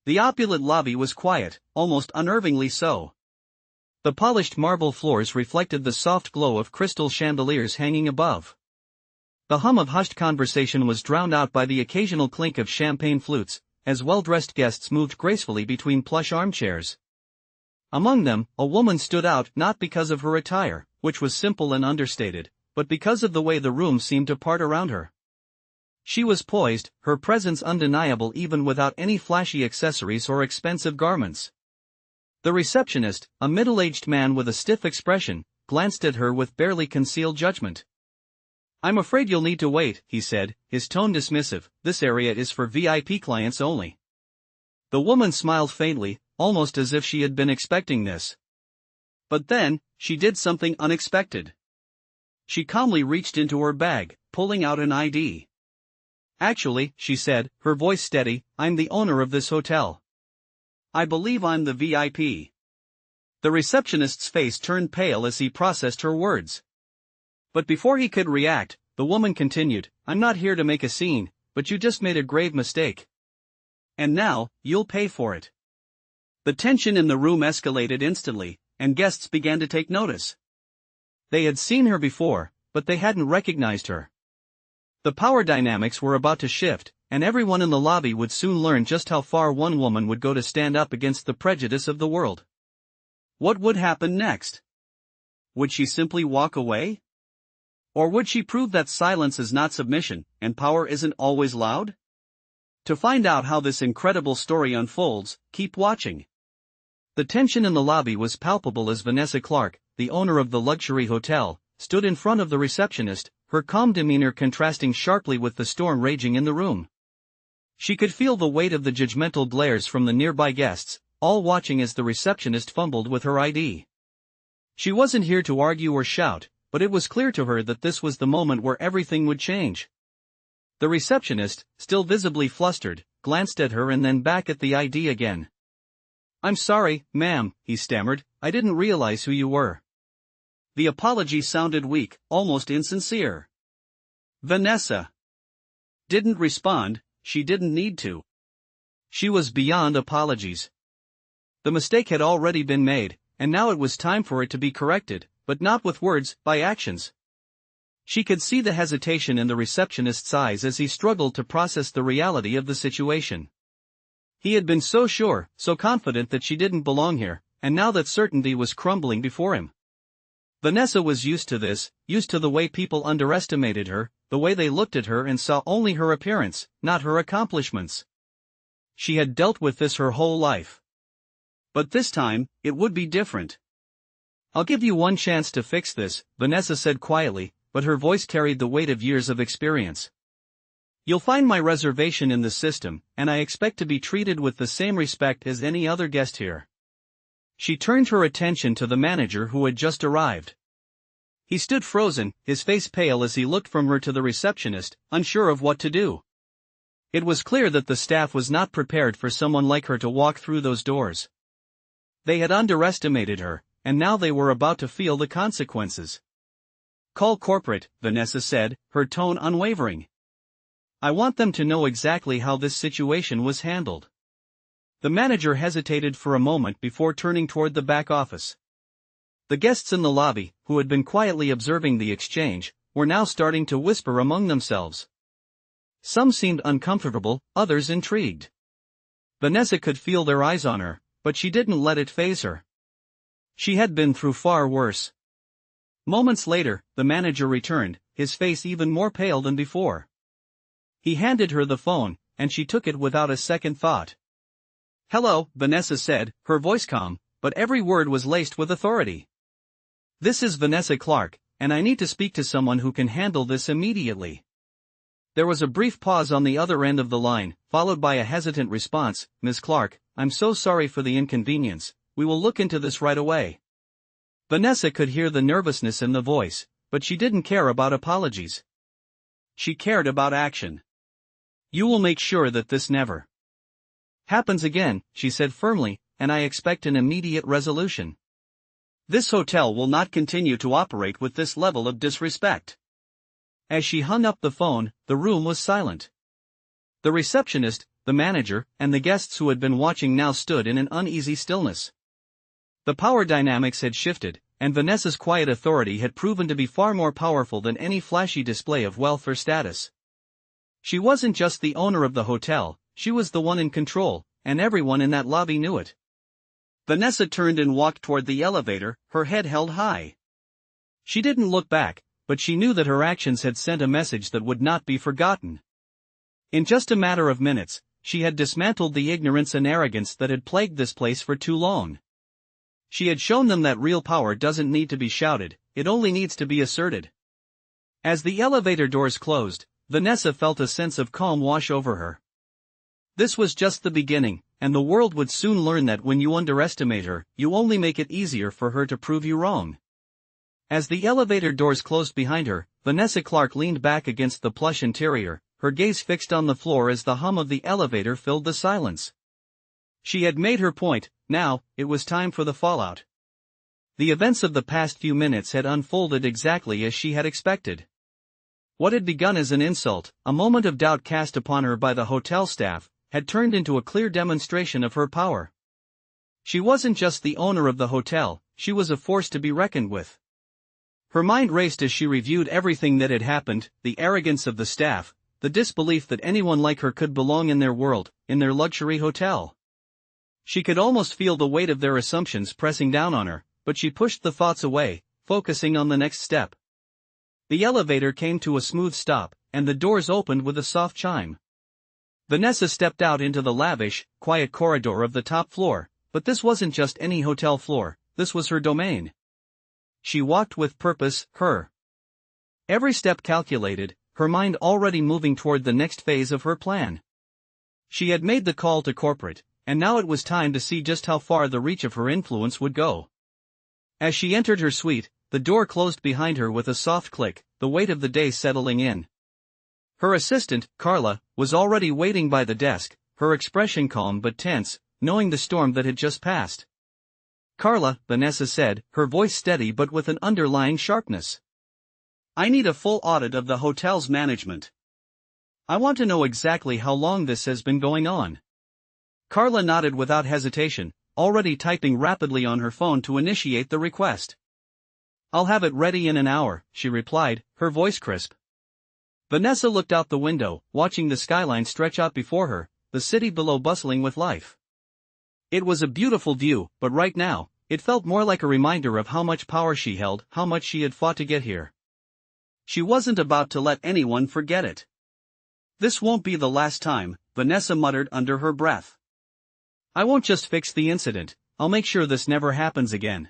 The opulent lobby was quiet, almost unnervingly so. The polished marble floors reflected the soft glow of crystal chandeliers hanging above. The hum of hushed conversation was drowned out by the occasional clink of champagne flutes, as well-dressed guests moved gracefully between plush armchairs. Among them, a woman stood out not because of her attire, which was simple and understated, but because of the way the room seemed to part around her. She was poised, her presence undeniable even without any flashy accessories or expensive garments. The receptionist, a middle-aged man with a stiff expression, glanced at her with barely concealed judgment. "I'm afraid you'll need to wait," he said, his tone dismissive. "This area is for VIP clients only." The woman smiled faintly, almost as if she had been expecting this. But then, she did something unexpected. She calmly reached into her bag, pulling out an ID. "Actually," she said, her voice steady, "I'm the owner of this hotel. I believe I'm the VIP." The receptionist's face turned pale as he processed her words. But before he could react, the woman continued, "I'm not here to make a scene, but you just made a grave mistake. And now, you'll pay for it." The tension in the room escalated instantly, and guests began to take notice. They had seen her before, but they hadn't recognized her. The power dynamics were about to shift, and everyone in the lobby would soon learn just how far one woman would go to stand up against the prejudice of the world. What would happen next? Would she simply walk away? Or would she prove that silence is not submission, and power isn't always loud? To find out how this incredible story unfolds, keep watching. The tension in the lobby was palpable as Vanessa Clark, the owner of the luxury hotel, stood in front of the receptionist, her calm demeanor contrasting sharply with the storm raging in the room. She could feel the weight of the judgmental glares from the nearby guests, all watching as the receptionist fumbled with her ID. She wasn't here to argue or shout, but it was clear to her that this was the moment where everything would change. The receptionist, still visibly flustered, glanced at her and then back at the ID again. "I'm sorry, ma'am," he stammered, "I didn't realize who you were." The apology sounded weak, almost insincere. Vanessa didn't respond. She didn't need to. She was beyond apologies. The mistake had already been made, and now it was time for it to be corrected, but not with words, by actions. She could see the hesitation in the receptionist's eyes as he struggled to process the reality of the situation. He had been so sure, so confident that she didn't belong here, and now that certainty was crumbling before him. Vanessa was used to this, used to the way people underestimated her, the way they looked at her and saw only her appearance, not her accomplishments. She had dealt with this her whole life. But this time, it would be different. "I'll give you one chance to fix this," Vanessa said quietly, but her voice carried the weight of years of experience. "You'll find my reservation in the system, and I expect to be treated with the same respect as any other guest here." She turned her attention to the manager who had just arrived. He stood frozen, his face pale as he looked from her to the receptionist, unsure of what to do. It was clear that the staff was not prepared for someone like her to walk through those doors. They had underestimated her, and now they were about to feel the consequences. "Call corporate," Vanessa said, her tone unwavering. "I want them to know exactly how this situation was handled." The manager hesitated for a moment before turning toward the back office. The guests in the lobby, who had been quietly observing the exchange, were now starting to whisper among themselves. Some seemed uncomfortable, others intrigued. Vanessa could feel their eyes on her, but she didn't let it faze her. She had been through far worse. Moments later, the manager returned, his face even more pale than before. He handed her the phone, and she took it without a second thought. "Hello," Vanessa said, her voice calm, but every word was laced with authority. "This is Vanessa Clark, and I need to speak to someone who can handle this immediately." There was a brief pause on the other end of the line, followed by a hesitant response. "Ms. Clark, I'm so sorry for the inconvenience, we will look into this right away." Vanessa could hear the nervousness in the voice, but she didn't care about apologies. She cared about action. "You will make sure that this never happens again," she said firmly, "and I expect an immediate resolution. This hotel will not continue to operate with this level of disrespect." As she hung up the phone, the room was silent. The receptionist, the manager, and the guests who had been watching now stood in an uneasy stillness. The power dynamics had shifted, and Vanessa's quiet authority had proven to be far more powerful than any flashy display of wealth or status. She wasn't just the owner of the hotel, she was the one in control, and everyone in that lobby knew it. Vanessa turned and walked toward the elevator, her head held high. She didn't look back, but she knew that her actions had sent a message that would not be forgotten. In just a matter of minutes, she had dismantled the ignorance and arrogance that had plagued this place for too long. She had shown them that real power doesn't need to be shouted, it only needs to be asserted. As the elevator doors closed, Vanessa felt a sense of calm wash over her. This was just the beginning, and the world would soon learn that when you underestimate her, you only make it easier for her to prove you wrong. As the elevator doors closed behind her, Vanessa Clark leaned back against the plush interior, her gaze fixed on the floor as the hum of the elevator filled the silence. She had made her point, now, it was time for the fallout. The events of the past few minutes had unfolded exactly as she had expected. What had begun as an insult, a moment of doubt cast upon her by the hotel staff, had turned into a clear demonstration of her power. She wasn't just the owner of the hotel, she was a force to be reckoned with. Her mind raced as she reviewed everything that had happened, the arrogance of the staff, the disbelief that anyone like her could belong in their world, in their luxury hotel. She could almost feel the weight of their assumptions pressing down on her, but she pushed the thoughts away, focusing on the next step. The elevator came to a smooth stop, and the doors opened with a soft chime. Vanessa stepped out into the lavish, quiet corridor of the top floor, but this wasn't just any hotel floor, this was her domain. She walked with purpose, every step calculated, her mind already moving toward the next phase of her plan. She had made the call to corporate, and now it was time to see just how far the reach of her influence would go. As she entered her suite, the door closed behind her with a soft click, the weight of the day settling in. Her assistant, Carla, was already waiting by the desk, her expression calm but tense, knowing the storm that had just passed. "Carla," Vanessa said, her voice steady but with an underlying sharpness. "I need a full audit of the hotel's management. I want to know exactly how long this has been going on." Carla nodded without hesitation, already typing rapidly on her phone to initiate the request. "I'll have it ready in an hour," she replied, her voice crisp. Vanessa looked out the window, watching the skyline stretch out before her, the city below bustling with life. It was a beautiful view, but right now, it felt more like a reminder of how much power she held, how much she had fought to get here. She wasn't about to let anyone forget it. "This won't be the last time," Vanessa muttered under her breath. "I won't just fix the incident, I'll make sure this never happens again."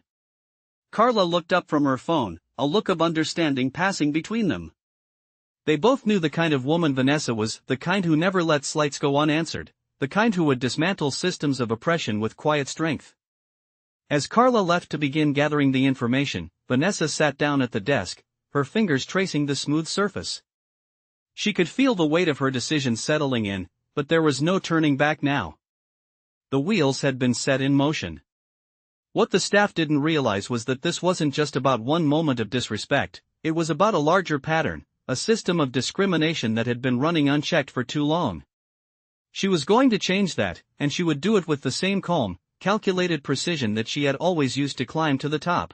Carla looked up from her phone, a look of understanding passing between them. They both knew the kind of woman Vanessa was, the kind who never let slights go unanswered, the kind who would dismantle systems of oppression with quiet strength. As Carla left to begin gathering the information, Vanessa sat down at the desk, her fingers tracing the smooth surface. She could feel the weight of her decision settling in, but there was no turning back now. The wheels had been set in motion. What the staff didn't realize was that this wasn't just about one moment of disrespect, it was about a larger pattern, a system of discrimination that had been running unchecked for too long. She was going to change that, and she would do it with the same calm, calculated precision that she had always used to climb to the top.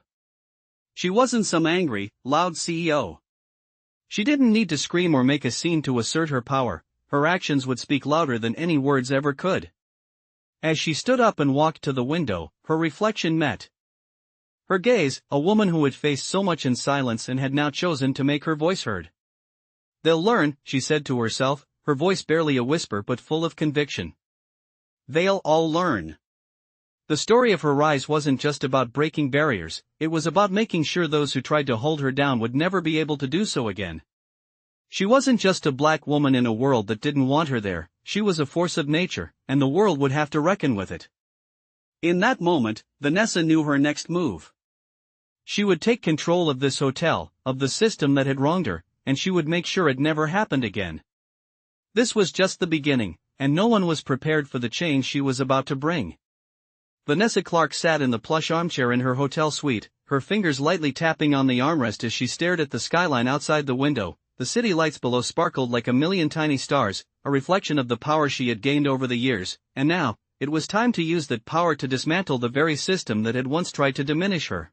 She wasn't some angry, loud CEO. She didn't need to scream or make a scene to assert her power, her actions would speak louder than any words ever could. As she stood up and walked to the window, her reflection met her gaze, a woman who had faced so much in silence and had now chosen to make her voice heard. "They'll learn," she said to herself, her voice barely a whisper but full of conviction. "They'll all learn." The story of her rise wasn't just about breaking barriers, it was about making sure those who tried to hold her down would never be able to do so again. She wasn't just a black woman in a world that didn't want her there, she was a force of nature, and the world would have to reckon with it. In that moment, Vanessa knew her next move. She would take control of this hotel, of the system that had wronged her, and she would make sure it never happened again. This was just the beginning, and no one was prepared for the change she was about to bring. Vanessa Clark sat in the plush armchair in her hotel suite, her fingers lightly tapping on the armrest as she stared at the skyline outside the window, the city lights below sparkled like a million tiny stars, a reflection of the power she had gained over the years, and now, it was time to use that power to dismantle the very system that had once tried to diminish her.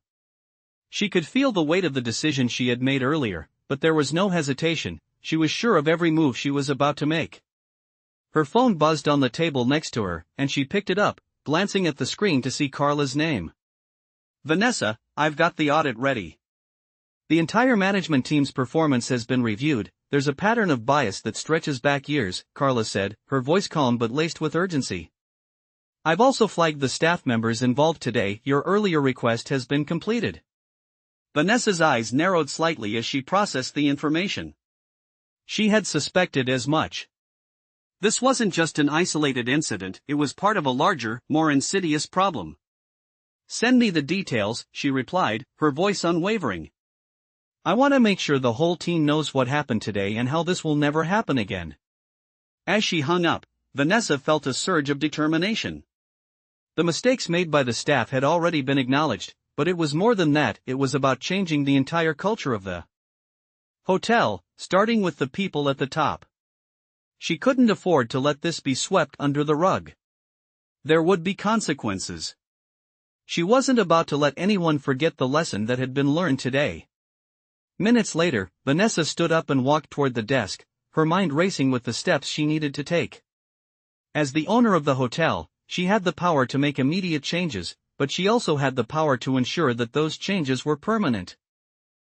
She could feel the weight of the decision she had made earlier, but there was no hesitation. She was sure of every move she was about to make. Her phone buzzed on the table next to her, and she picked it up, glancing at the screen to see Carla's name. "Vanessa, I've got the audit ready. The entire management team's performance has been reviewed. There's a pattern of bias that stretches back years," Carla said, her voice calm but laced with urgency. "I've also flagged the staff members involved today. Your earlier request has been completed." Vanessa's eyes narrowed slightly as she processed the information. She had suspected as much. This wasn't just an isolated incident, it was part of a larger, more insidious problem. "Send me the details," she replied, her voice unwavering. "I want to make sure the whole team knows what happened today and how this will never happen again." As she hung up, Vanessa felt a surge of determination. The mistakes made by the staff had already been acknowledged, but it was more than that. It was about changing the entire culture of the hotel, starting with the people at the top. She couldn't afford to let this be swept under the rug. There would be consequences. She wasn't about to let anyone forget the lesson that had been learned today. Minutes later, Vanessa stood up and walked toward the desk, her mind racing with the steps she needed to take. As the owner of the hotel, she had the power to make immediate changes, but she also had the power to ensure that those changes were permanent.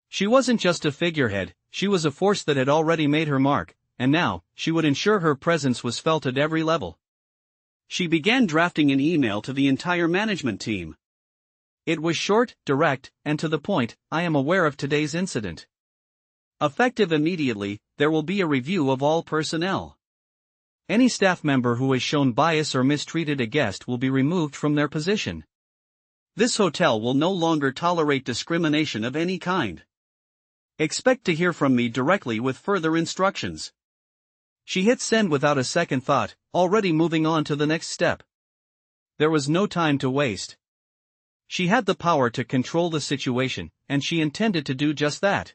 She wasn't just a figurehead, she was a force that had already made her mark, and now, she would ensure her presence was felt at every level. She began drafting an email to the entire management team. It was short, direct, and to the point. "I am aware of today's incident. Effective immediately, there will be a review of all personnel. Any staff member who has shown bias or mistreated a guest will be removed from their position. This hotel will no longer tolerate discrimination of any kind. Expect to hear from me directly with further instructions." She hit send without a second thought, already moving on to the next step. There was no time to waste. She had the power to control the situation, and she intended to do just that.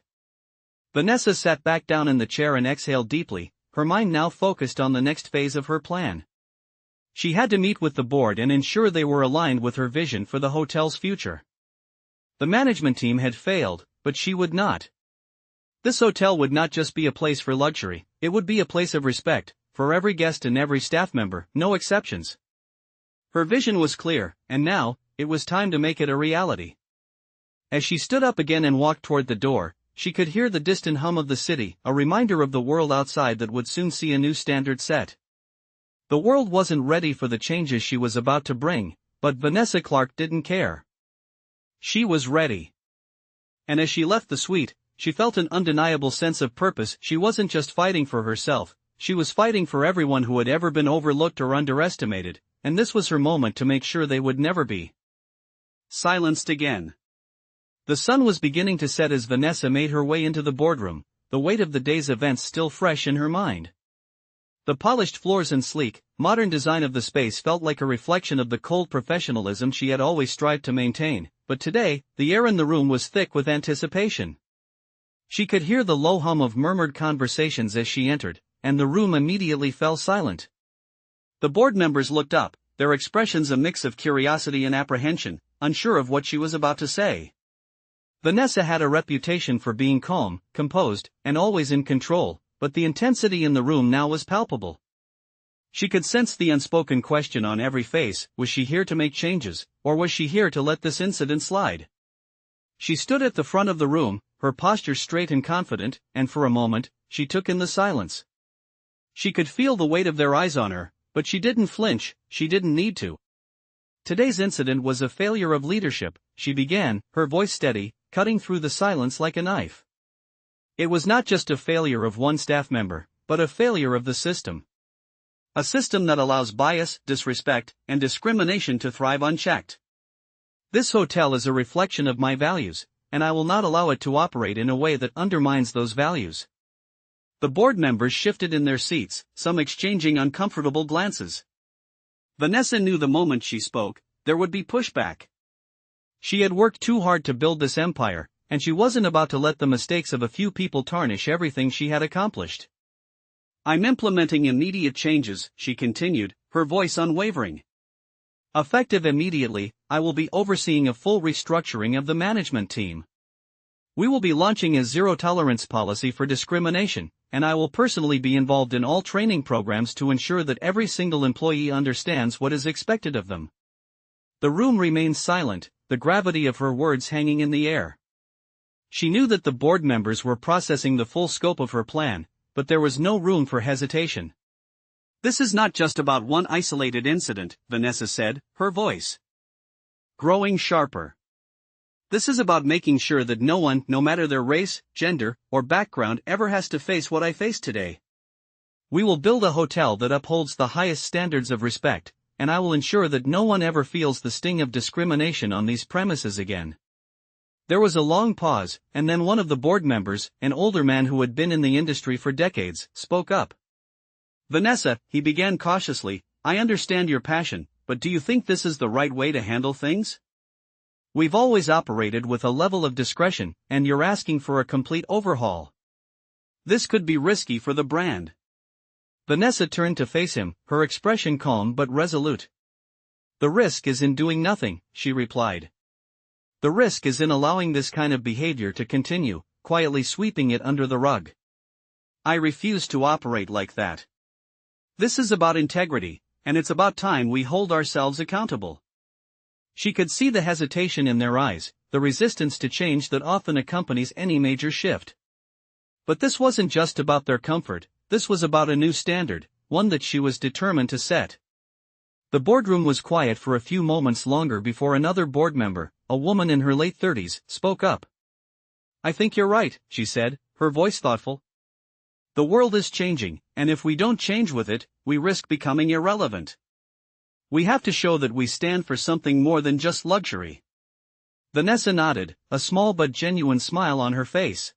Vanessa sat back down in the chair and exhaled deeply, her mind now focused on the next phase of her plan. She had to meet with the board and ensure they were aligned with her vision for the hotel's future. The management team had failed, but she would not. This hotel would not just be a place for luxury, it would be a place of respect, for every guest and every staff member, no exceptions. Her vision was clear, and now, it was time to make it a reality. As she stood up again and walked toward the door, she could hear the distant hum of the city, a reminder of the world outside that would soon see a new standard set. The world wasn't ready for the changes she was about to bring, but Vanessa Clark didn't care. She was ready. And as she left the suite, she felt an undeniable sense of purpose. She wasn't just fighting for herself, she was fighting for everyone who had ever been overlooked or underestimated, and this was her moment to make sure they would never be silenced again. The sun was beginning to set as Vanessa made her way into the boardroom, the weight of the day's events still fresh in her mind. The polished floors and sleek, modern design of the space felt like a reflection of the cold professionalism she had always strived to maintain, but today, the air in the room was thick with anticipation. She could hear the low hum of murmured conversations as she entered, and the room immediately fell silent. The board members looked up, their expressions a mix of curiosity and apprehension, unsure of what she was about to say. Vanessa had a reputation for being calm, composed, and always in control, but the intensity in the room now was palpable. She could sense the unspoken question on every face: was she here to make changes, or was she here to let this incident slide? She stood at the front of the room, her posture straight and confident, and for a moment, she took in the silence. She could feel the weight of their eyes on her, but she didn't flinch, she didn't need to. Today's incident was a failure of leadership, she began, her voice steady, cutting through the silence like a knife. It was not just a failure of one staff member, but a failure of the system. A system that allows bias, disrespect, and discrimination to thrive unchecked. This hotel is a reflection of my values, and I will not allow it to operate in a way that undermines those values. The board members shifted in their seats, some exchanging uncomfortable glances. Vanessa knew the moment she spoke, there would be pushback. She had worked too hard to build this empire, and she wasn't about to let the mistakes of a few people tarnish everything she had accomplished. "I'm implementing immediate changes," she continued, her voice unwavering. "Effective immediately, I will be overseeing a full restructuring of the management team. We will be launching a zero-tolerance policy for discrimination, and I will personally be involved in all training programs to ensure that every single employee understands what is expected of them." The room remained silent, the gravity of her words hanging in the air. She knew that the board members were processing the full scope of her plan, but there was no room for hesitation. "This is not just about one isolated incident," Vanessa said, her voice growing sharper. "This is about making sure that no one, no matter their race, gender, or background, ever has to face what I faced today. We will build a hotel that upholds the highest standards of respect, and I will ensure that no one ever feels the sting of discrimination on these premises again." There was a long pause, and then one of the board members, an older man who had been in the industry for decades, spoke up. "Vanessa," he began cautiously, "I understand your passion, but do you think this is the right way to handle things? We've always operated with a level of discretion, and you're asking for a complete overhaul. This could be risky for the brand." Vanessa turned to face him, her expression calm but resolute. "The risk is in doing nothing," she replied. "The risk is in allowing this kind of behavior to continue, quietly sweeping it under the rug. I refuse to operate like that. This is about integrity, and it's about time we hold ourselves accountable." She could see the hesitation in their eyes, the resistance to change that often accompanies any major shift. But this wasn't just about their comfort, this was about a new standard, one that she was determined to set. The boardroom was quiet for a few moments longer before another board member, a woman in her late 30s, spoke up. "I think you're right," she said, her voice thoughtful. "The world is changing, and if we don't change with it, we risk becoming irrelevant. We have to show that we stand for something more than just luxury." Vanessa nodded, a small but genuine smile on her face.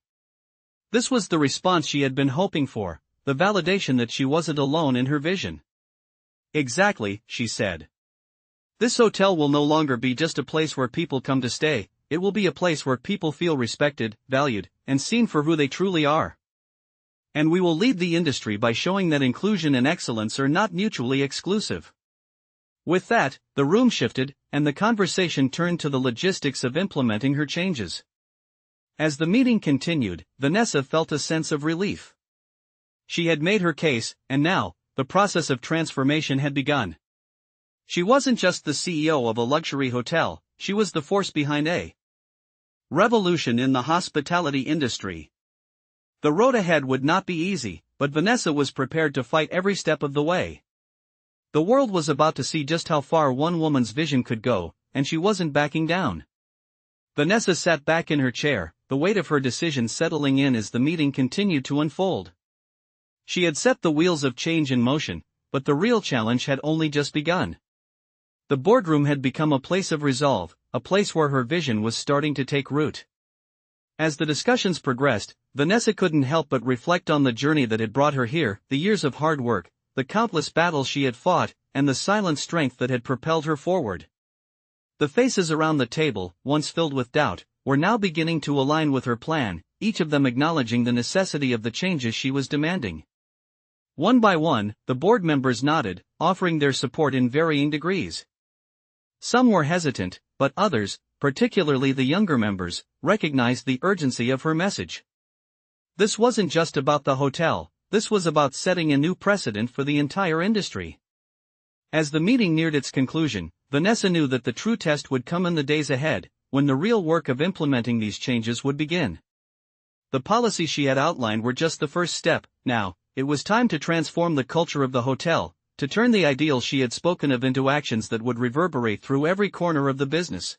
This was the response she had been hoping for, the validation that she wasn't alone in her vision. "Exactly," she said. "This hotel will no longer be just a place where people come to stay, it will be a place where people feel respected, valued, and seen for who they truly are. And we will lead the industry by showing that inclusion and excellence are not mutually exclusive." With that, the room shifted, and the conversation turned to the logistics of implementing her changes. As the meeting continued, Vanessa felt a sense of relief. She had made her case, and now, the process of transformation had begun. She wasn't just the CEO of a luxury hotel, she was the force behind a revolution in the hospitality industry. The road ahead would not be easy, but Vanessa was prepared to fight every step of the way. The world was about to see just how far one woman's vision could go, and she wasn't backing down. Vanessa sat back in her chair, the weight of her decision settling in as the meeting continued to unfold. She had set the wheels of change in motion, but the real challenge had only just begun. The boardroom had become a place of resolve, a place where her vision was starting to take root. As the discussions progressed, Vanessa couldn't help but reflect on the journey that had brought her here, the years of hard work, the countless battles she had fought, and the silent strength that had propelled her forward. The faces around the table, once filled with doubt, were now beginning to align with her plan, each of them acknowledging the necessity of the changes she was demanding. One by one, the board members nodded, offering their support in varying degrees. Some were hesitant, but others, particularly the younger members, recognized the urgency of her message. This wasn't just about the hotel, this was about setting a new precedent for the entire industry. As the meeting neared its conclusion, Vanessa knew that the true test would come in the days ahead, when the real work of implementing these changes would begin. The policies she had outlined were just the first step. Now, it was time to transform the culture of the hotel, to turn the ideals she had spoken of into actions that would reverberate through every corner of the business.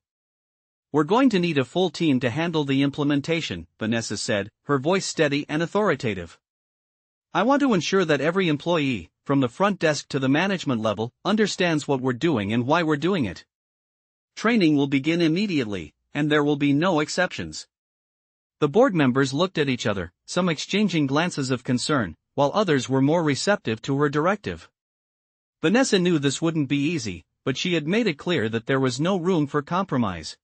"We're going to need a full team to handle the implementation," Vanessa said, her voice steady and authoritative. "I want to ensure that every employee, from the front desk to the management level, understands what we're doing and why we're doing it. Training will begin immediately, and there will be no exceptions." The board members looked at each other, some exchanging glances of concern, while others were more receptive to her directive. Vanessa knew this wouldn't be easy, but she had made it clear that there was no room for compromise.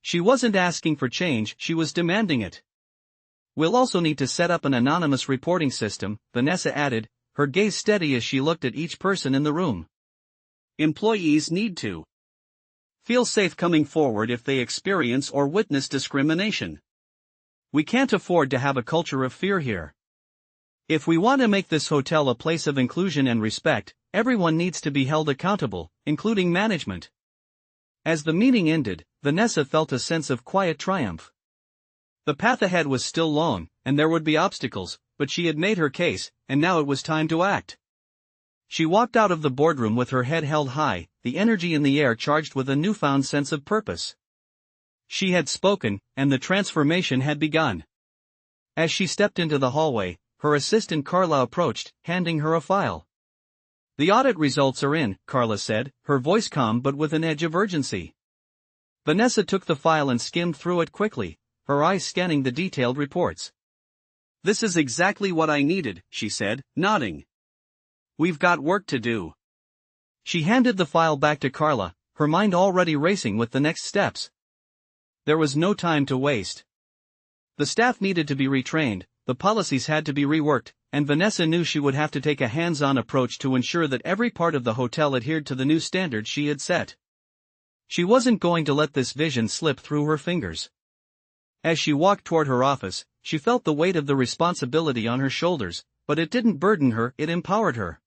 She wasn't asking for change, she was demanding it. We'll also need to set up an anonymous reporting system, Vanessa added, her gaze steady as she looked at each person in the room. Employees need to feel safe coming forward if they experience or witness discrimination. We can't afford to have a culture of fear here. If we want to make this hotel a place of inclusion and respect, everyone needs to be held accountable, including management. As the meeting ended, Vanessa felt a sense of quiet triumph. The path ahead was still long, and there would be obstacles, but she had made her case, and now it was time to act. She walked out of the boardroom with her head held high, the energy in the air charged with a newfound sense of purpose. She had spoken, and the transformation had begun. As she stepped into the hallway, her assistant Carla approached, handing her a file. "The audit results are in," Carla said, her voice calm but with an edge of urgency. Vanessa took the file and skimmed through it quickly, her eyes scanning the detailed reports. "This is exactly what I needed," she said, nodding. "We've got work to do." She handed the file back to Carla, her mind already racing with the next steps. There was no time to waste. The staff needed to be retrained, the policies had to be reworked, and Vanessa knew she would have to take a hands-on approach to ensure that every part of the hotel adhered to the new standards she had set. She wasn't going to let this vision slip through her fingers. As she walked toward her office, she felt the weight of the responsibility on her shoulders, but it didn't burden her, it empowered her.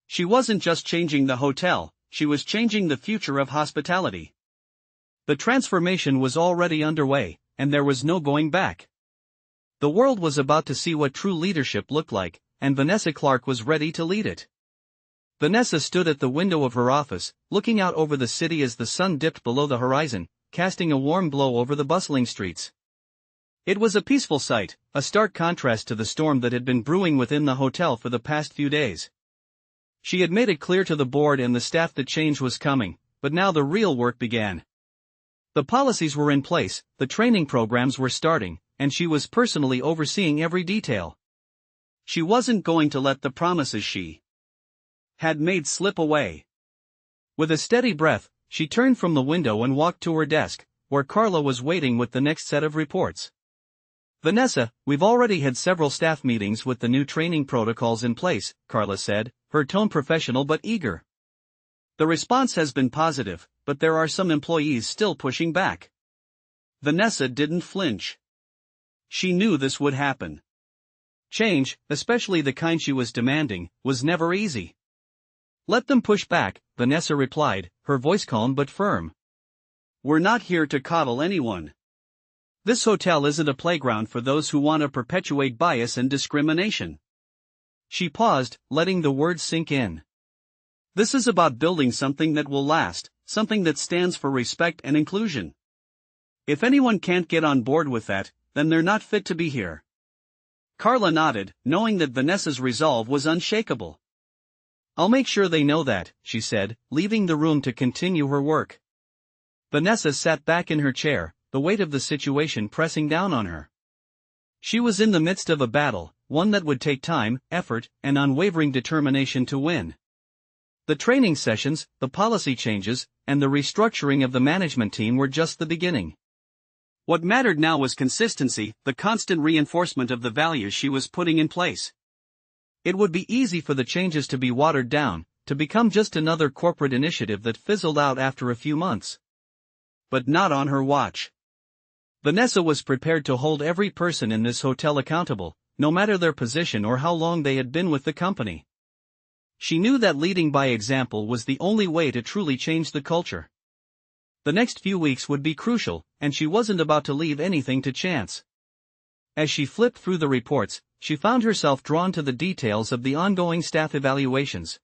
She wasn't just changing the hotel, she was changing the future of hospitality. The transformation was already underway, and there was no going back. The world was about to see what true leadership looked like, and Vanessa Clark was ready to lead it. Vanessa stood at the window of her office, looking out over the city as the sun dipped below the horizon, casting a warm glow over the bustling streets. It was a peaceful sight, a stark contrast to the storm that had been brewing within the hotel for the past few days. She had made it clear to the board and the staff that change was coming, but now the real work began. The policies were in place, the training programs were starting, and she was personally overseeing every detail. She wasn't going to let the promises she had made slip away. With a steady breath, she turned from the window and walked to her desk, where Carla was waiting with the next set of reports. "Vanessa, we've already had several staff meetings with the new training protocols in place," Carla said, her tone professional but eager. "The response has been positive, but there are some employees still pushing back." Vanessa didn't flinch. She knew this would happen. Change, especially the kind she was demanding, was never easy. "Let them push back," Vanessa replied, her voice calm but firm. "We're not here to coddle anyone. This hotel isn't a playground for those who want to perpetuate bias and discrimination." She paused, letting the words sink in. "This is about building something that will last, something that stands for respect and inclusion. If anyone can't get on board with that, then they're not fit to be here." Carla nodded, knowing that Vanessa's resolve was unshakable. "I'll make sure they know that," she said, leaving the room to continue her work. Vanessa sat back in her chair, the weight of the situation pressing down on her. She was in the midst of a battle, one that would take time, effort, and unwavering determination to win. The training sessions, the policy changes, and the restructuring of the management team were just the beginning. What mattered now was consistency, the constant reinforcement of the values she was putting in place. It would be easy for the changes to be watered down, to become just another corporate initiative that fizzled out after a few months. But not on her watch. Vanessa was prepared to hold every person in this hotel accountable, no matter their position or how long they had been with the company. She knew that leading by example was the only way to truly change the culture. The next few weeks would be crucial, and she wasn't about to leave anything to chance. As she flipped through the reports, she found herself drawn to the details of the ongoing staff evaluations.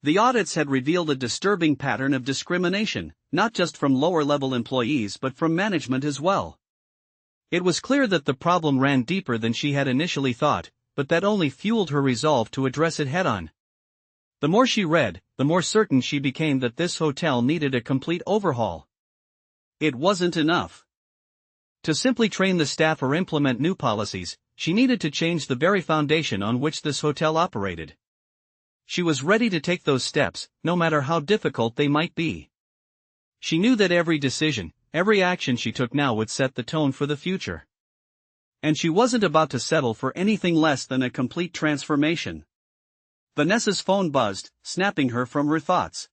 The audits had revealed a disturbing pattern of discrimination, not just from lower-level employees but from management as well. It was clear that the problem ran deeper than she had initially thought, but that only fueled her resolve to address it head-on. The more she read, the more certain she became that this hotel needed a complete overhaul. It wasn't enough to simply train the staff or implement new policies. She needed to change the very foundation on which this hotel operated. She was ready to take those steps, no matter how difficult they might be. She knew that every decision, every action she took now would set the tone for the future. And she wasn't about to settle for anything less than a complete transformation. Vanessa's phone buzzed, snapping her from her thoughts.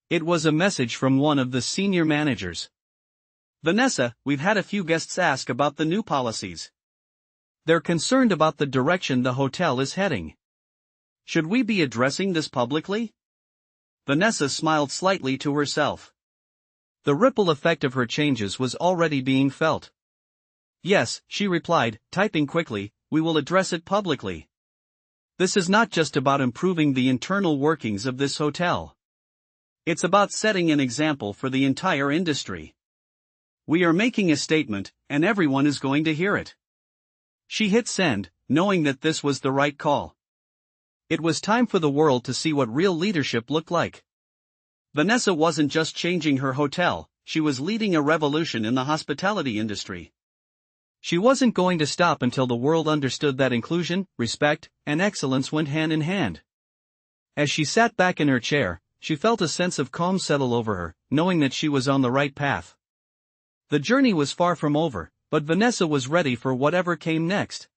It was a message from one of the senior managers. "Vanessa, we've had a few guests ask about the new policies. They're concerned about the direction the hotel is heading. Should we be addressing this publicly?" Vanessa smiled slightly to herself. The ripple effect of her changes was already being felt. "Yes," she replied, typing quickly, "we will address it publicly. This is not just about improving the internal workings of this hotel. It's about setting an example for the entire industry. We are making a statement, and everyone is going to hear it." She hit send, knowing that this was the right call. It was time for the world to see what real leadership looked like. Vanessa wasn't just changing her hotel, she was leading a revolution in the hospitality industry. She wasn't going to stop until the world understood that inclusion, respect, and excellence went hand in hand. As she sat back in her chair, she felt a sense of calm settle over her, knowing that she was on the right path. The journey was far from over, but Vanessa was ready for whatever came next.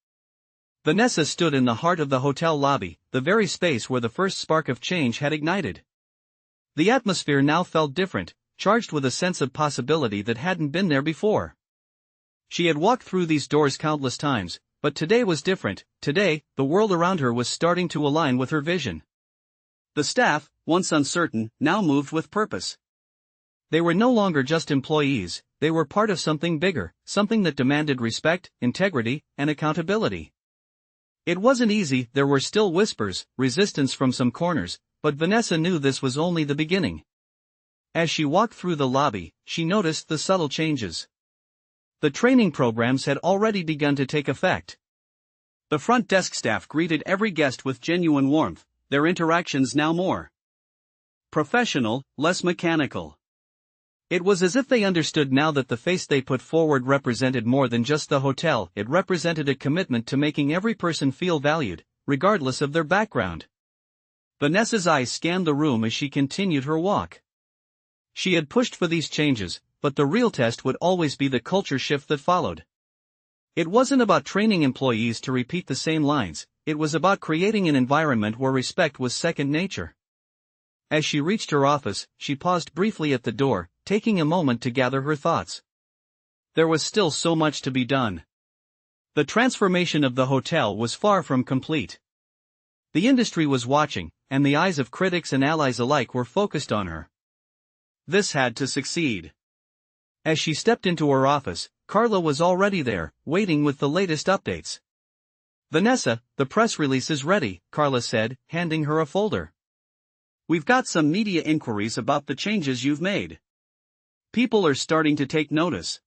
Vanessa stood in the heart of the hotel lobby, the very space where the first spark of change had ignited. The atmosphere now felt different, charged with a sense of possibility that hadn't been there before. She had walked through these doors countless times, but today was different. Today, the world around her was starting to align with her vision. The staff, once uncertain, now moved with purpose. They were no longer just employees, they were part of something bigger, something that demanded respect, integrity, and accountability. It wasn't easy, there were still whispers, resistance from some corners, but Vanessa knew this was only the beginning. As she walked through the lobby, she noticed the subtle changes. The training programs had already begun to take effect. The front desk staff greeted every guest with genuine warmth, their interactions now more professional, less mechanical. It was as if they understood now that the face they put forward represented more than just the hotel, it represented a commitment to making every person feel valued, regardless of their background. Vanessa's eyes scanned the room as she continued her walk. She had pushed for these changes, but the real test would always be the culture shift that followed. It wasn't about training employees to repeat the same lines, it was about creating an environment where respect was second nature. As she reached her office, she paused briefly at the door, taking a moment to gather her thoughts. There was still so much to be done. The transformation of the hotel was far from complete. The industry was watching, and the eyes of critics and allies alike were focused on her. This had to succeed. As she stepped into her office, Carla was already there, waiting with the latest updates. "Vanessa, the press release is ready," Carla said, handing her a folder. "We've got some media inquiries about the changes you've made. People are starting to take notice."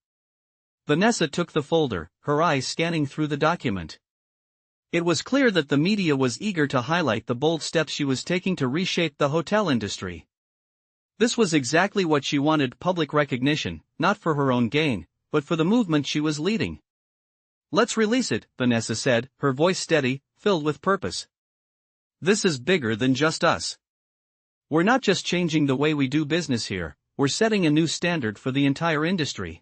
Vanessa took the folder, her eyes scanning through the document. It was clear that the media was eager to highlight the bold steps she was taking to reshape the hotel industry. This was exactly what she wanted: public recognition, not for her own gain, but for the movement she was leading. "Let's release it," Vanessa said, her voice steady, filled with purpose. "This is bigger than just us. We're not just changing the way we do business here, we're setting a new standard for the entire industry."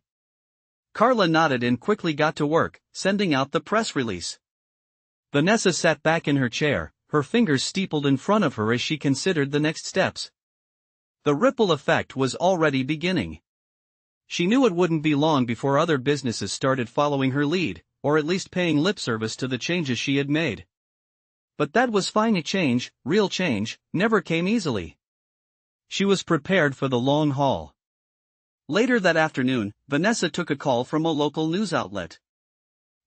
Carla nodded and quickly got to work, sending out the press release. Vanessa sat back in her chair, her fingers steepled in front of her as she considered the next steps. The ripple effect was already beginning. She knew it wouldn't be long before other businesses started following her lead, or at least paying lip service to the changes she had made. But that was fine. Change, real change, never came easily. She was prepared for the long haul. Later that afternoon, Vanessa took a call from a local news outlet.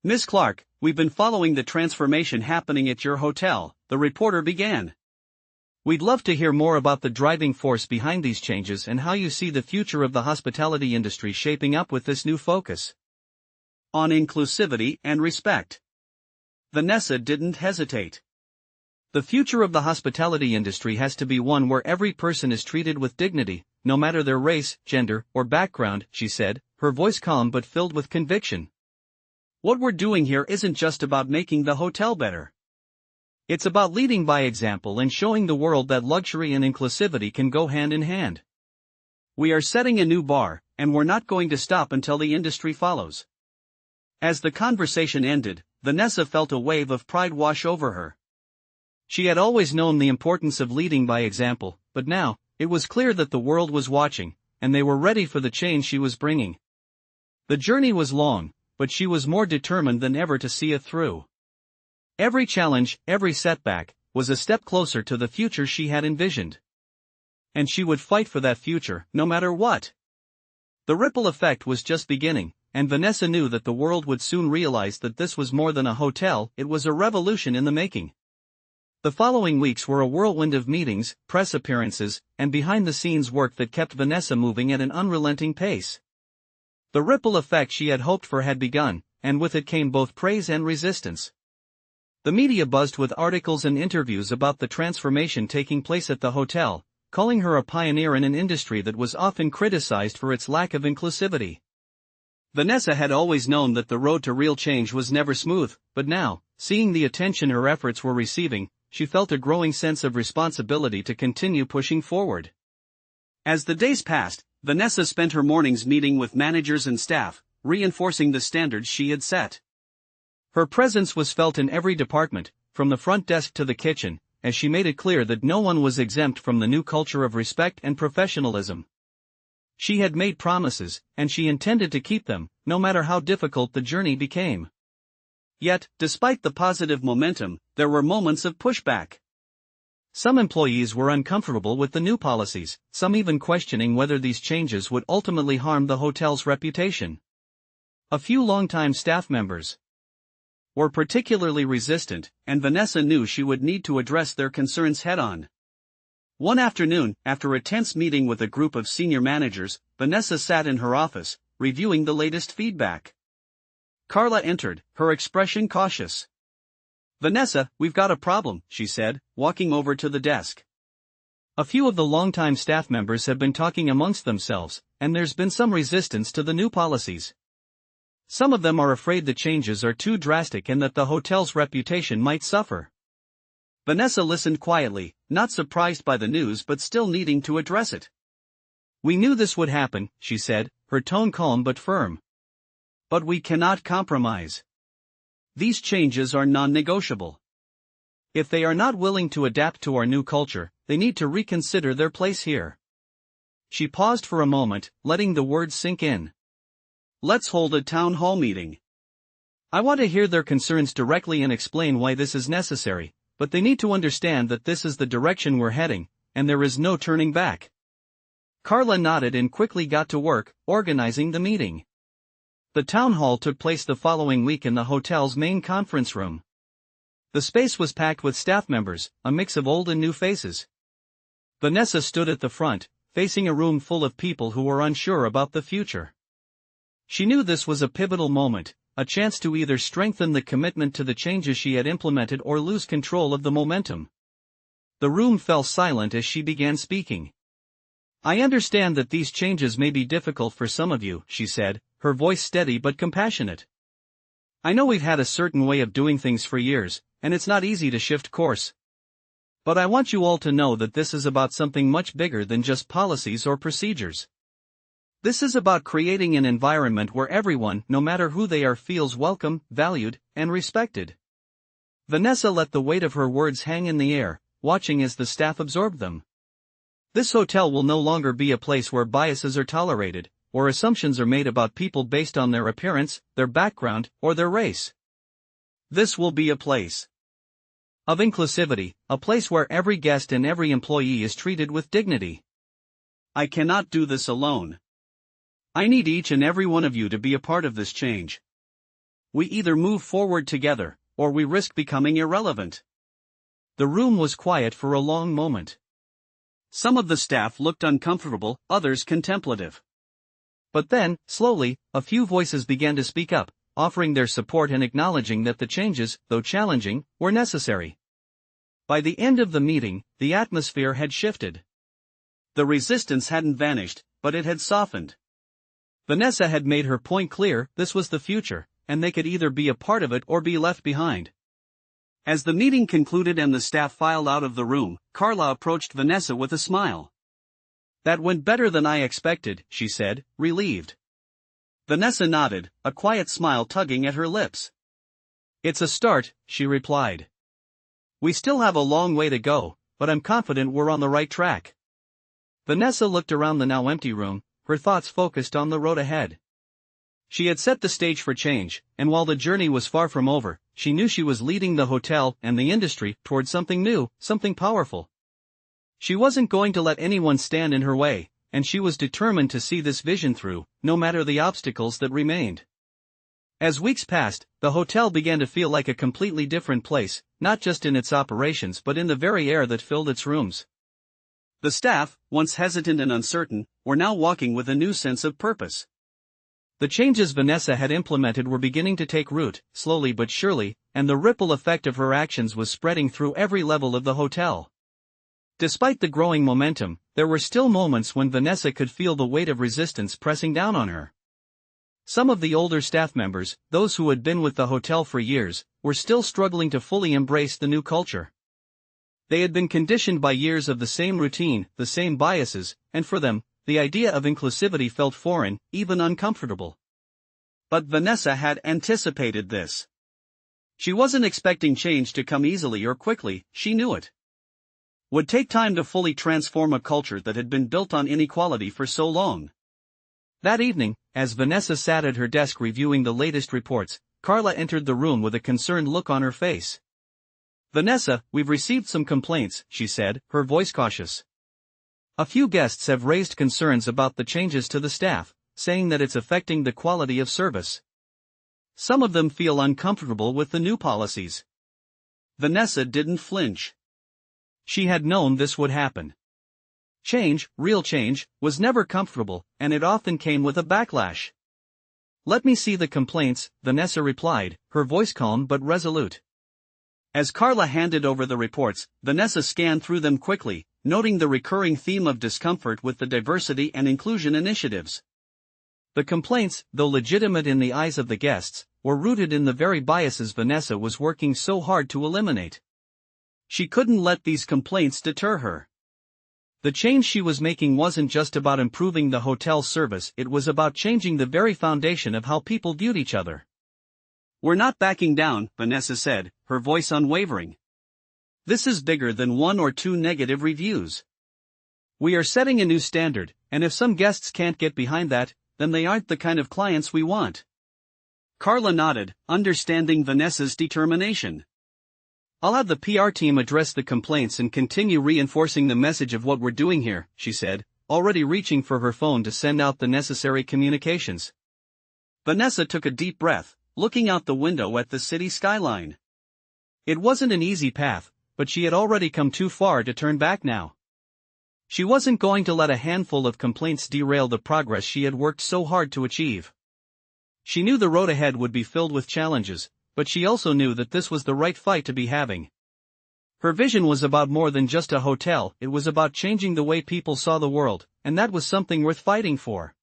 "Miss Clark, we've been following the transformation happening at your hotel," the reporter began. "We'd love to hear more about the driving force behind these changes and how you see the future of the hospitality industry shaping up with this new focus on inclusivity and respect." Vanessa didn't hesitate. "The future of the hospitality industry has to be one where every person is treated with dignity, no matter their race, gender, or background," she said, her voice calm but filled with conviction. "What we're doing here isn't just about making the hotel better. It's about leading by example and showing the world that luxury and inclusivity can go hand in hand. We are setting a new bar, and we're not going to stop until the industry follows." As the conversation ended, Vanessa felt a wave of pride wash over her. She had always known the importance of leading by example, but now, it was clear that the world was watching, and they were ready for the change she was bringing. The journey was long, but she was more determined than ever to see it through. Every challenge, every setback, was a step closer to the future she had envisioned. And she would fight for that future, no matter what. The ripple effect was just beginning, and Vanessa knew that the world would soon realize that this was more than a hotel, it was a revolution in the making. The following weeks were a whirlwind of meetings, press appearances, and behind-the-scenes work that kept Vanessa moving at an unrelenting pace. The ripple effect she had hoped for had begun, and with it came both praise and resistance. The media buzzed with articles and interviews about the transformation taking place at the hotel, calling her a pioneer in an industry that was often criticized for its lack of inclusivity. Vanessa had always known that the road to real change was never smooth, but now, seeing the attention her efforts were receiving, she felt a growing sense of responsibility to continue pushing forward. As the days passed, Vanessa spent her mornings meeting with managers and staff, reinforcing the standards she had set. Her presence was felt in every department, from the front desk to the kitchen, as she made it clear that no one was exempt from the new culture of respect and professionalism. She had made promises, and she intended to keep them, no matter how difficult the journey became. Yet, despite the positive momentum, there were moments of pushback. Some employees were uncomfortable with the new policies, some even questioning whether these changes would ultimately harm the hotel's reputation. A few longtime staff members were particularly resistant, and Vanessa knew she would need to address their concerns head-on. One afternoon, after a tense meeting with a group of senior managers, Vanessa sat in her office, reviewing the latest feedback. Carla entered, her expression cautious. "Vanessa, we've got a problem," she said, walking over to the desk. "A few of the longtime staff members have been talking amongst themselves, and there's been some resistance to the new policies. Some of them are afraid the changes are too drastic and that the hotel's reputation might suffer." Vanessa listened quietly, not surprised by the news but still needing to address it. "We knew this would happen," she said, her tone calm but firm. "But we cannot compromise. These changes are non-negotiable. If they are not willing to adapt to our new culture, they need to reconsider their place here." She paused for a moment, letting the words sink in. "Let's hold a town hall meeting. I want to hear their concerns directly and explain why this is necessary, but they need to understand that this is the direction we're heading, and there is no turning back." Carla nodded and quickly got to work, organizing the meeting. The town hall took place the following week in the hotel's main conference room. The space was packed with staff members, a mix of old and new faces. Vanessa stood at the front, facing a room full of people who were unsure about the future. She knew this was a pivotal moment, a chance to either strengthen the commitment to the changes she had implemented or lose control of the momentum. The room fell silent as she began speaking. "I understand that these changes may be difficult for some of you," she said, her voice steady but compassionate. "I know we've had a certain way of doing things for years, and it's not easy to shift course. But I want you all to know that this is about something much bigger than just policies or procedures. This is about creating an environment where everyone, no matter who they are, feels welcome, valued, and respected." Vanessa let the weight of her words hang in the air, watching as the staff absorbed them. This hotel will no longer be a place where biases are tolerated, or assumptions are made about people based on their appearance, their background, or their race. This will be a place of inclusivity, a place where every guest and every employee is treated with dignity. I cannot do this alone. I need each and every one of you to be a part of this change. We either move forward together, or we risk becoming irrelevant. The room was quiet for a long moment. Some of the staff looked uncomfortable, others contemplative. But then, slowly, a few voices began to speak up, offering their support and acknowledging that the changes, though challenging, were necessary. By the end of the meeting, the atmosphere had shifted. The resistance hadn't vanished, but it had softened. Vanessa had made her point clear: this was the future, and they could either be a part of it or be left behind. As the meeting concluded and the staff filed out of the room, Carla approached Vanessa with a smile. That went better than I expected, she said, relieved. Vanessa nodded, a quiet smile tugging at her lips. It's a start, she replied. We still have a long way to go, but I'm confident we're on the right track. Vanessa looked around the now empty room, her thoughts focused on the road ahead. She had set the stage for change, and while the journey was far from over, she knew she was leading the hotel and the industry toward something new, something powerful. She wasn't going to let anyone stand in her way, and she was determined to see this vision through, no matter the obstacles that remained. As weeks passed, the hotel began to feel like a completely different place, not just in its operations but in the very air that filled its rooms. The staff, once hesitant and uncertain, were now walking with a new sense of purpose. The changes Vanessa had implemented were beginning to take root, slowly but surely, and the ripple effect of her actions was spreading through every level of the hotel. Despite the growing momentum, there were still moments when Vanessa could feel the weight of resistance pressing down on her. Some of the older staff members, those who had been with the hotel for years, were still struggling to fully embrace the new culture. They had been conditioned by years of the same routine, the same biases, and for them, the idea of inclusivity felt foreign, even uncomfortable. But Vanessa had anticipated this. She wasn't expecting change to come easily or quickly, she knew it would take time to fully transform a culture that had been built on inequality for so long. That evening, as Vanessa sat at her desk reviewing the latest reports, Carla entered the room with a concerned look on her face. Vanessa, we've received some complaints, she said, her voice cautious. A few guests have raised concerns about the changes to the staff, saying that it's affecting the quality of service. Some of them feel uncomfortable with the new policies. Vanessa didn't flinch. She had known this would happen. Change, real change, was never comfortable, and it often came with a backlash. Let me see the complaints, Vanessa replied, her voice calm but resolute. As Carla handed over the reports, Vanessa scanned through them quickly, noting the recurring theme of discomfort with the diversity and inclusion initiatives. The complaints, though legitimate in the eyes of the guests, were rooted in the very biases Vanessa was working so hard to eliminate. She couldn't let these complaints deter her. The change she was making wasn't just about improving the hotel's service, it was about changing the very foundation of how people viewed each other. We're not backing down, Vanessa said, her voice unwavering. This is bigger than one or two negative reviews. We are setting a new standard, and if some guests can't get behind that, then they aren't the kind of clients we want. Carla nodded, understanding Vanessa's determination. I'll have the PR team address the complaints and continue reinforcing the message of what we're doing here, she said, already reaching for her phone to send out the necessary communications. Vanessa took a deep breath, looking out the window at the city skyline. It wasn't an easy path, but she had already come too far to turn back now. She wasn't going to let a handful of complaints derail the progress she had worked so hard to achieve. She knew the road ahead would be filled with challenges, but she also knew that this was the right fight to be having. Her vision was about more than just a hotel, it was about changing the way people saw the world, and that was something worth fighting for.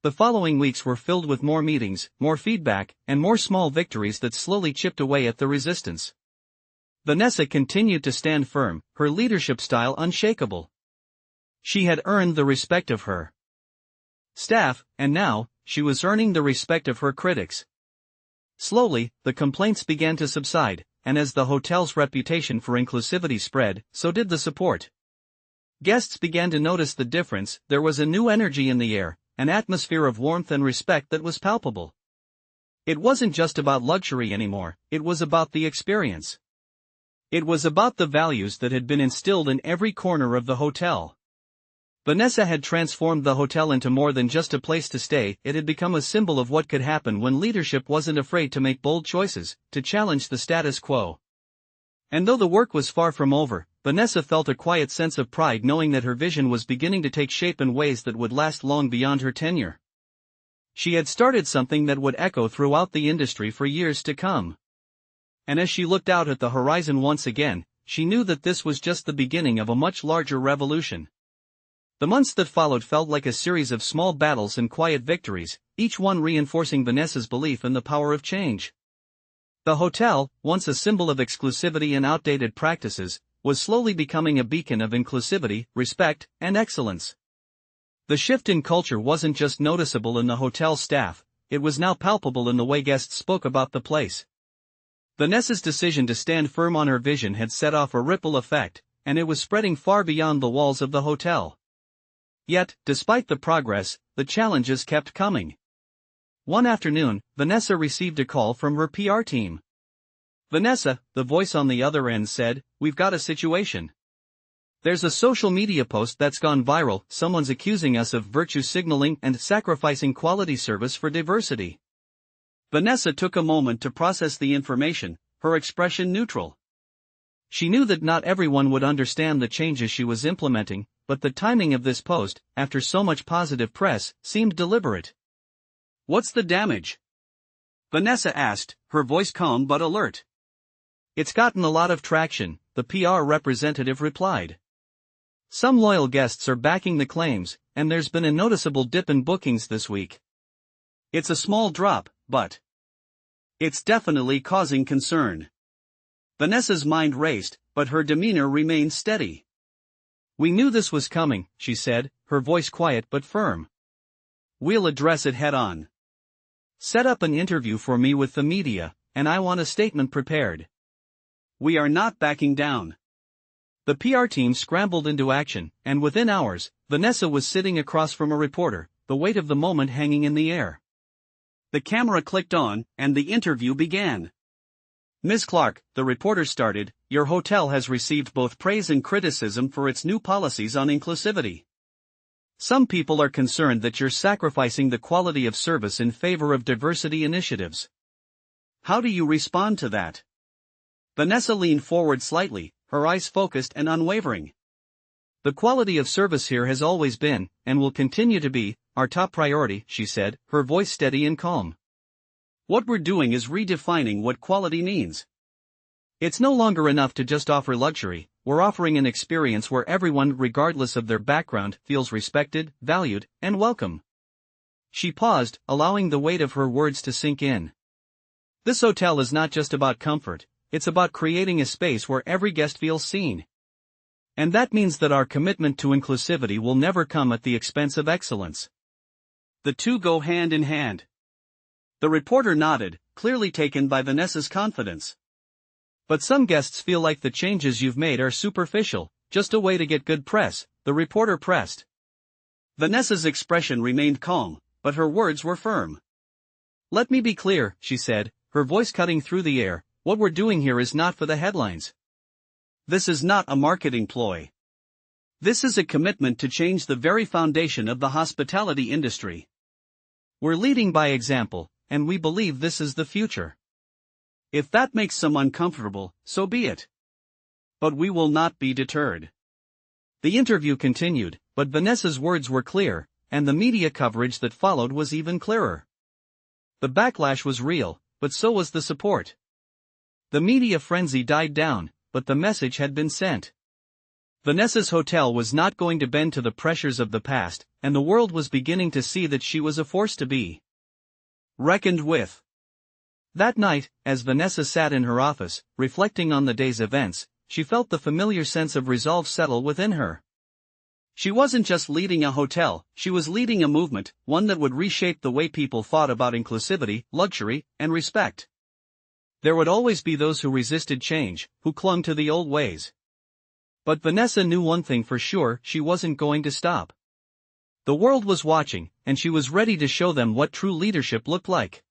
The following weeks were filled with more meetings, more feedback, and more small victories that slowly chipped away at the resistance. Vanessa continued to stand firm, her leadership style unshakable. She had earned the respect of her staff, and now, she was earning the respect of her critics. Slowly, the complaints began to subside, and as the hotel's reputation for inclusivity spread, so did the support. Guests began to notice the difference, there was a new energy in the air, an atmosphere of warmth and respect that was palpable. It wasn't just about luxury anymore, it was about the experience. It was about the values that had been instilled in every corner of the hotel. Vanessa had transformed the hotel into more than just a place to stay, it had become a symbol of what could happen when leadership wasn't afraid to make bold choices, to challenge the status quo. And though the work was far from over, Vanessa felt a quiet sense of pride knowing that her vision was beginning to take shape in ways that would last long beyond her tenure. She had started something that would echo throughout the industry for years to come. And as she looked out at the horizon once again, she knew that this was just the beginning of a much larger revolution. The months that followed felt like a series of small battles and quiet victories, each one reinforcing Vanessa's belief in the power of change. The hotel, once a symbol of exclusivity and outdated practices, was slowly becoming a beacon of inclusivity, respect, and excellence. The shift in culture wasn't just noticeable in the hotel staff, it was now palpable in the way guests spoke about the place. Vanessa's decision to stand firm on her vision had set off a ripple effect, and it was spreading far beyond the walls of the hotel. Yet, despite the progress, the challenges kept coming. One afternoon, Vanessa received a call from her PR team. "Vanessa," the voice on the other end said, "we've got a situation. There's a social media post that's gone viral. Someone's accusing us of virtue signaling and sacrificing quality service for diversity." Vanessa took a moment to process the information, her expression neutral. She knew that not everyone would understand the changes she was implementing, but the timing of this post, after so much positive press, seemed deliberate. "What's the damage?" Vanessa asked, her voice calm but alert. "It's gotten a lot of traction," the PR representative replied. "Some loyal guests are backing the claims, and there's been a noticeable dip in bookings this week. It's a small drop, but it's definitely causing concern." Vanessa's mind raced, but her demeanor remained steady. "We knew this was coming," she said, her voice quiet but firm. "We'll address it head on. Set up an interview for me with the media, and I want a statement prepared. We are not backing down." The PR team scrambled into action, and within hours, Vanessa was sitting across from a reporter, the weight of the moment hanging in the air. The camera clicked on, and the interview began. "Ms. Clark," the reporter started, "your hotel has received both praise and criticism for its new policies on inclusivity. Some people are concerned that you're sacrificing the quality of service in favor of diversity initiatives. How do you respond to that?" Vanessa leaned forward slightly, her eyes focused and unwavering. "The quality of service here has always been, and will continue to be, our top priority," she said, her voice steady and calm. "What we're doing is redefining what quality means. It's no longer enough to just offer luxury, we're offering an experience where everyone, regardless of their background, feels respected, valued, and welcome." She paused, allowing the weight of her words to sink in. "This hotel is not just about comfort, it's about creating a space where every guest feels seen. And that means that our commitment to inclusivity will never come at the expense of excellence." The two go hand in hand. The reporter nodded, clearly taken by Vanessa's confidence. "But some guests feel like the changes you've made are superficial, just a way to get good press," the reporter pressed. Vanessa's expression remained calm, but her words were firm. "Let me be clear," she said, her voice cutting through the air, "what we're doing here is not for the headlines. This is not a marketing ploy. This is a commitment to change the very foundation of the hospitality industry. We're leading by example, and we believe this is the future. If that makes some uncomfortable, so be it. But we will not be deterred." The interview continued, but Vanessa's words were clear, and the media coverage that followed was even clearer. The backlash was real, but so was the support. The media frenzy died down, but the message had been sent. Vanessa's hotel was not going to bend to the pressures of the past, and the world was beginning to see that she was a force to be reckoned with. That night, as Vanessa sat in her office, reflecting on the day's events, she felt the familiar sense of resolve settle within her. She wasn't just leading a hotel, she was leading a movement, one that would reshape the way people thought about inclusivity, luxury, and respect. There would always be those who resisted change, who clung to the old ways. But Vanessa knew one thing for sure: she wasn't going to stop. The world was watching, and she was ready to show them what true leadership looked like.